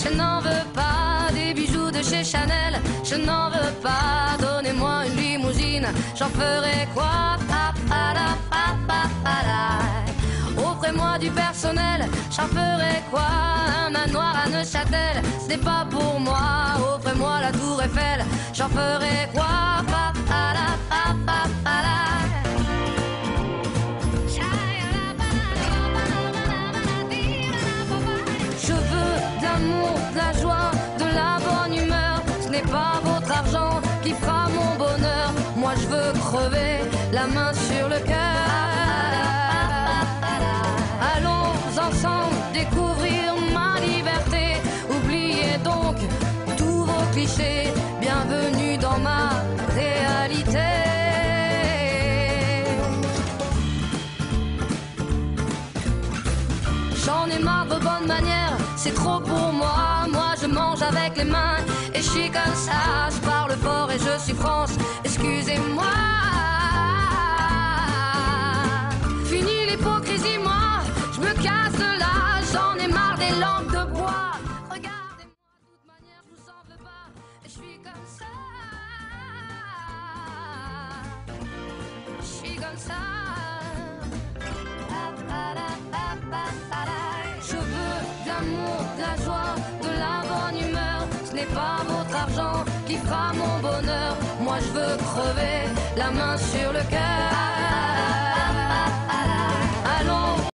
Je n'en veux pas des bijoux de chez Chanel. Je n'en veux pas, donnez-moi une limousine. J'en ferai quoi? Offrez-moi du personnel. J'en ferai quoi? Un manoir à Neuchâtel, ce n'est pas pour moi. Offrez-moi la tour Eiffel. J'en ferai quoi? Je veux de l'amour, de la joie, de la bonne humeur. Ce n'est pas votre argent qui fera mon bonheur. Moi je veux crever, la main sur le cœur. Allons ensemble découvrir ma liberté. Oubliez donc tous vos clichés. Bienvenue dans ma réalité. J'en ai marre de bonnes manières, c'est trop pour moi. Moi je mange avec les mains et je suis comme ça. Je parle fort et je suis France, excusez-moi. Fini l'hypocrisie, moi je me casse de là. J'en ai marre des lampes de bois. Regardez-moi, de toute manière je vous en veux pas. Et je suis comme ça. Je suis comme ça. Je veux de l'amour, de la joie, de la bonne humeur. Ce n'est pas votre argent qui fera mon bonheur. Moi je veux crever, la main sur le cœur.